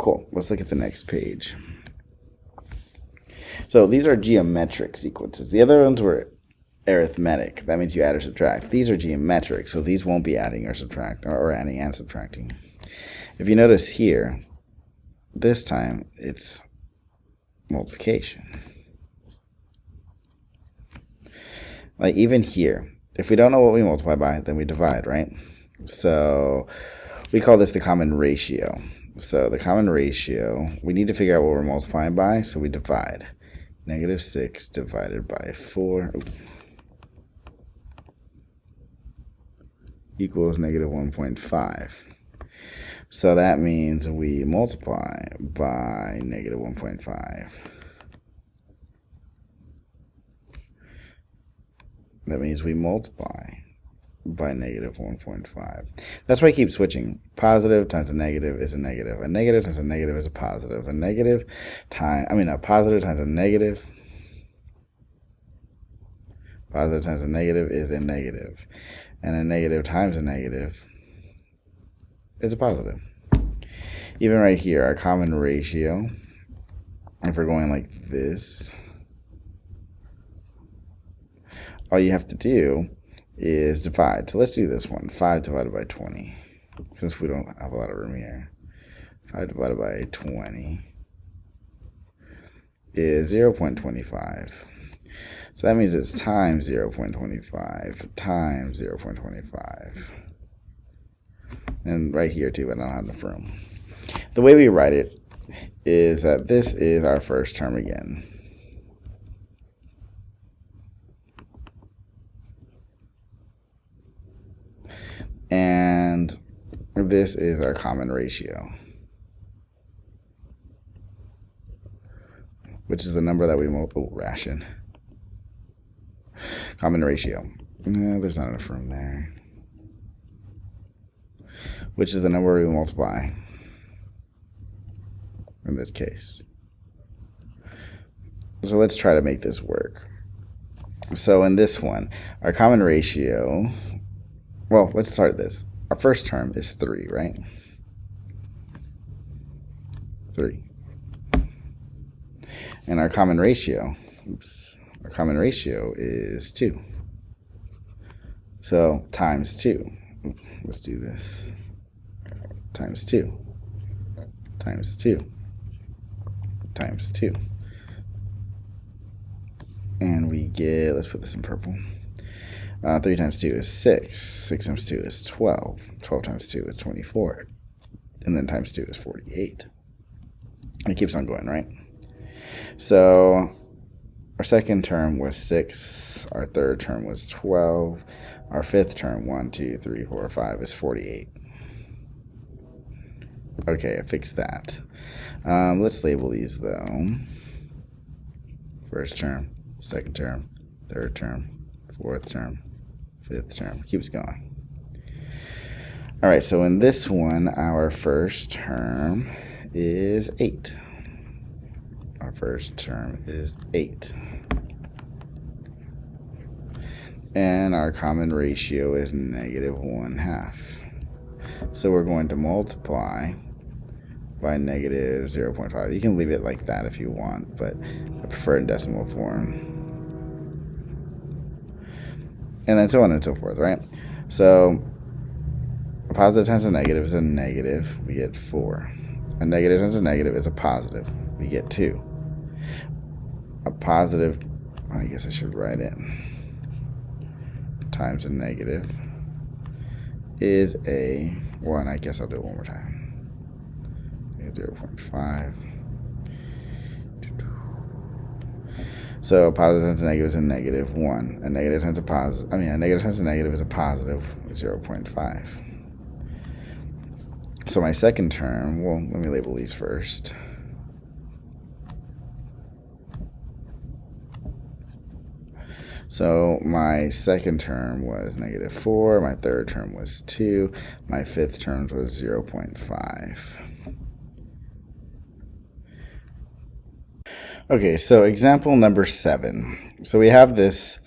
cool. Let's look at the next page. So these are geometric sequences. The other ones were arithmetic. That means you add or subtract. These are geometric, so these won't be adding or subtract, or adding and subtracting. If you notice here, this time it's multiplication. Like even here, if we don't know what we multiply by, then we divide, right? So we call this the common ratio. So the common ratio, we need to figure out what we're multiplying by, so we divide. Negative 6 divided by 4 equals negative 1.5. So that means we multiply by negative 1.5. That means we multiply by negative 1.5. That's why I keep switching. Positive times a negative is a negative. A negative times a negative is a positive. A positive times a negative. Positive times a negative is a negative. And a negative times a negative is a positive. Even right here, our common ratio, if we're going like this, all you have to do is divide. So let's do this one. 5 divided by 20. Since we don't have a lot of room here. 5 divided by 20 is 0.25. So that means it's times 0.25 times 0.25. And right here too, but I don't have enough room. The way we write it is that this is our first term again. And this is our common ratio, which is the number that we ration. Common ratio. No, there's not enough room there. Which is the number we multiply in this case. So let's try to make this work. So in this one, our common ratio, well, let's start this. Our first term is 3, right? 3. And our common ratio, our common ratio is 2. So times 2. Let's do this. Times 2. Times 2. Times 2. And we get, let's put this in purple. 3 times 2 is 6. 6 times 2 is 12. 12 times 2 is 24. And then times 2 is 48. And it keeps on going, right? So our second term was 6. Our third term was 12. Our fifth term, 1, 2, 3, 4, 5, is 48. Okay, I fixed that. Let's label these, though. First term, second term, third term, fourth term, fifth term. Keeps going. All right, so in this one, our first term is 8. Our first term is 8. And our common ratio is negative 1/2. So we're going to multiply by negative 0.5. You can leave it like that if you want, but I prefer it in decimal form. And then so on and so forth, right? So a positive times a negative is a negative. We get 4. A negative times a negative is a positive. We get 2. A positive, I guess I should write it, times a negative is a 1. I guess I'll do it one more time. 0.5. So a positive times a negative is a negative 1. A negative times a positive, a negative times a negative is a positive 0.5. So my second term, well, let me label these first. So my second term was negative 4. My third term was 2. My fifth term was 0.5. Okay, so example number 7. So we have this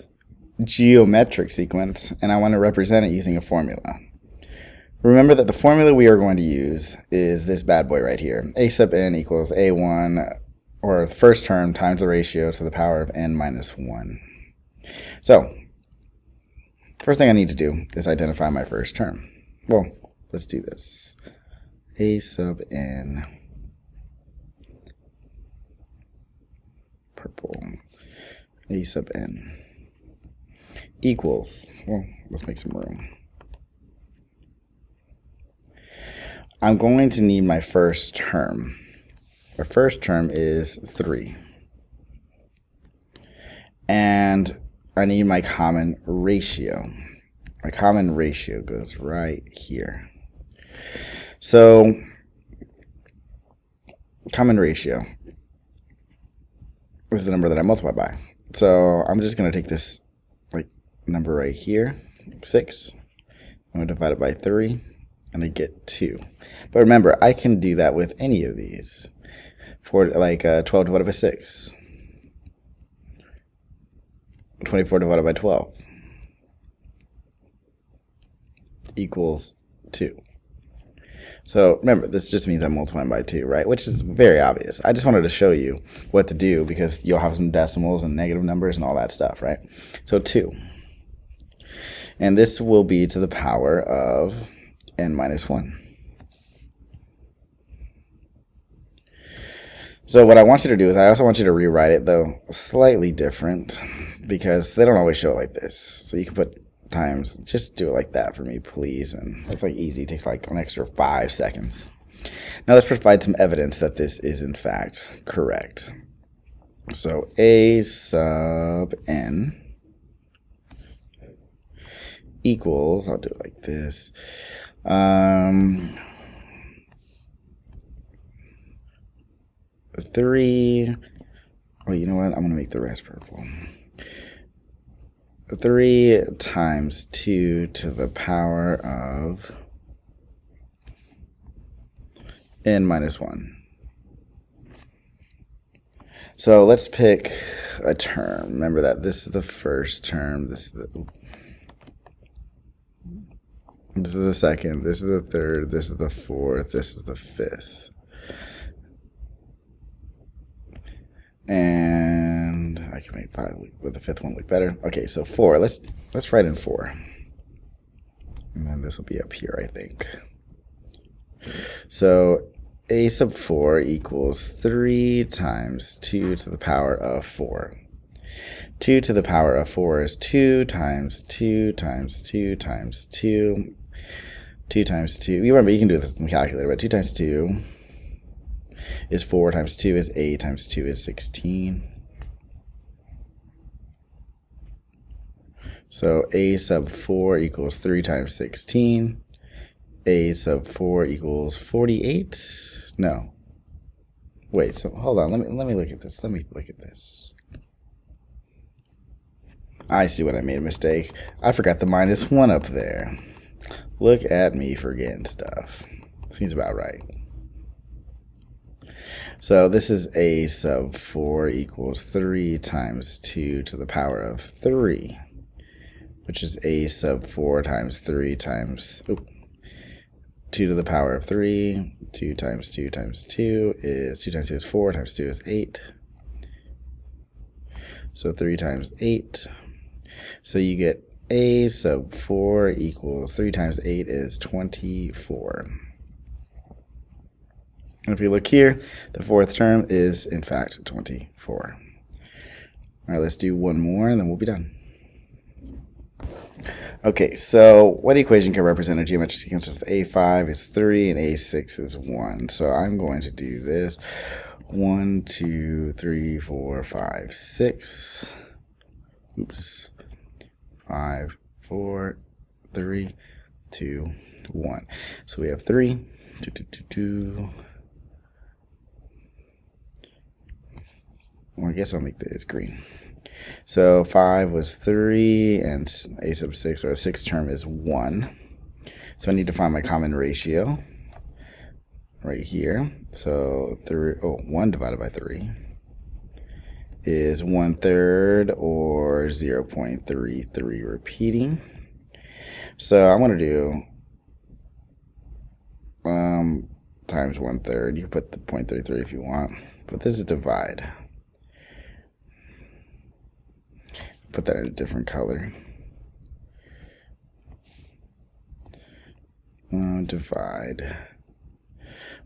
geometric sequence, and I want to represent it using a formula. Remember that the formula we are going to use is this bad boy right here. A sub n equals a1, or the first term, times the ratio to the power of n minus 1. So, first thing I need to do is identify my first term. Well, let's do this. A sub n, purple, a sub n equals, well, let's make some room. I'm going to need my first term. My first term is 3. And I need my common ratio. My common ratio goes right here. So, common ratio is the number that I multiply by. So, I'm just going to take this number right here, 6. I'm going to divide it by 3. And I get 2. But remember, I can do that with any of these. For 12 divided by 6. 24 divided by 12 equals 2. So remember, this just means I'm multiplying by 2, right? Which is very obvious. I just wanted to show you what to do because you'll have some decimals and negative numbers and all that stuff, right? So 2. And this will be to the power of n minus 1. So what I want you to do is I also want you to rewrite it, though slightly different, because they don't always show it like this. So you can put times, just do it like that for me, please. And it's easy. It takes an extra 5 seconds. Now let's provide some evidence that this is in fact correct. So a sub n equals, I'll do it like this, 3, oh, you know what? I'm going to make the rest purple. 3 times 2 to the power of n minus 1. So let's pick a term. Remember that this is the first term. This is the second. This is the third. This is the fourth. This is the fifth. And I can make 5 with the fifth one look better. Okay, so 4. Let's write in 4. And then this will be up here, I think. So a sub 4 equals 3 times 2 to the power of 4. 2 to the power of 4 is 2 times 2 times 2 times 2. 2 times 2. You remember, you can do this in the calculator, but 2 times 2 is 4 times 2 is 8 times 2 is 16. So a sub 4 equals 3 times 16. A sub 4 equals 48. No. Wait, so hold on. Let me look at this. Let me look at this. I see what I made a mistake. I forgot the minus 1 up there. Look at me forgetting stuff. Seems about right. So this is a sub 4 equals 3 times 2 to the power of 3, which is a sub 4 times 3 times 2 to the power of 3. 2 times 2 times 2 is 2 times 2 is 4 times 2 is 8. So 3 times 8. So you get a sub 4 equals 3 times 8 is 24. And if you look here, the fourth term is, in fact, 24. All right, let's do one more, and then we'll be done. Okay, so what equation can represent a geometric sequence? A5 is 3, and A6 is 1. So I'm going to do this. 1, 2, 3, 4, 5, 6. Oops. 5, 4, 3, 2, 1. So we have 3, 2, 2, 2, 2. Well, I guess I'll make this green. So 5 was 3, and a sub 6, or a sixth term, is 1. So I need to find my common ratio right here. So 1 divided by 3 is 1/3, or 0.33 repeating. So I'm going to do times 1/3. You put the 0.33 if you want, but this is divide. Put that in a different color. Divide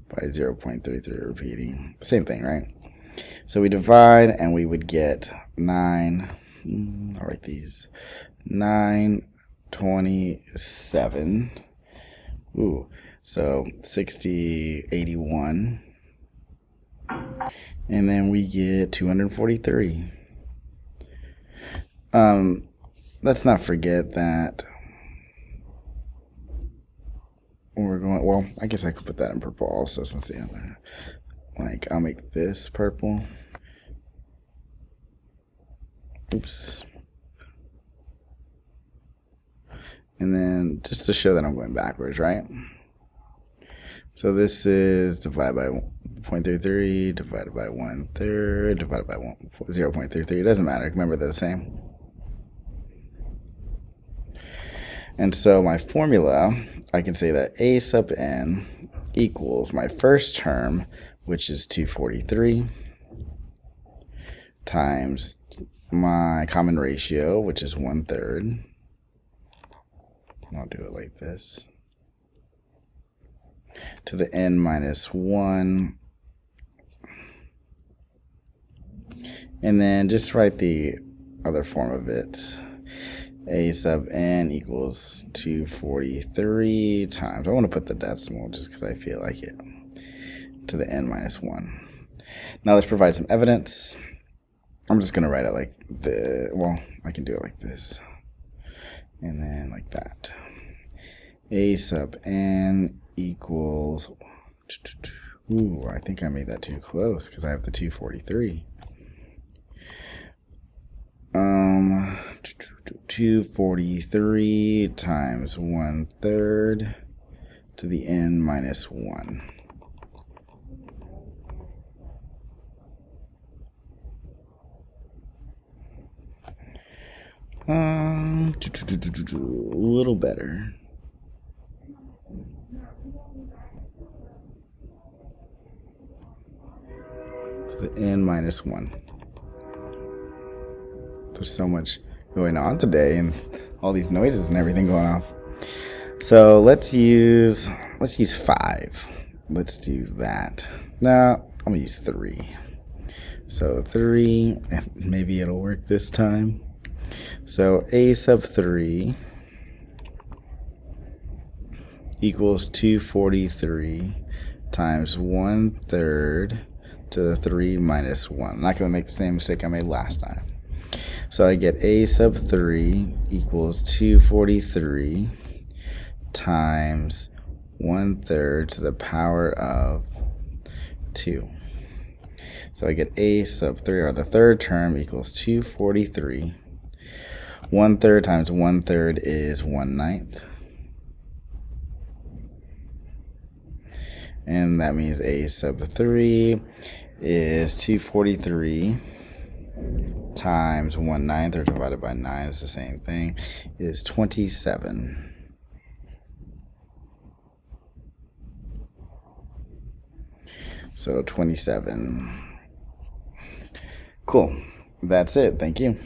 by 0.33 repeating. Same thing, right? So we divide and we would get 9. I'll write these. 927. Ooh, so 60, 81. And then we get 243. Let's not forget that we're going, well, I guess I could put that in purple also since the other, like, I'll make this purple. Oops. And then just to show that I'm going backwards, right? So this is divided by 0.33, divided by 1/3, divided by 0.33. It doesn't matter. Remember, they're the same. And so my formula, I can say that a sub n equals my first term, which is 243, times my common ratio, which is 1/3. I'll do it like this. To the n minus 1. And then just write the other form of it. A sub n equals 243 times, I want to put the decimal just because I feel like it, to the n minus 1. Now let's provide some evidence. I'm just going to write it like well, I can do it like this. And then like that. A sub n equals, ooh, I think I made that too close because I have the 243. 243 times 1/3 to the n minus 1. A little better. To the n minus 1. There's so much going on today and all these noises and everything going off. So let's use 5. Let's do that. No, I'm gonna use 3. So 3, and maybe it'll work this time. So a sub 3 equals 243 times 1/3 to the 3 minus 1. I'm not gonna make the same mistake I made last time. So I get a sub 3 equals 243 times 1/3 to the power of 2. So I get a sub 3, or the third term, equals 243. 1/3 times 1/3 is 1/9. And that means a sub 3 is 243 times 1/9, or divided by 9 is the same thing, is 27. So 27. Cool. That's it. Thank you.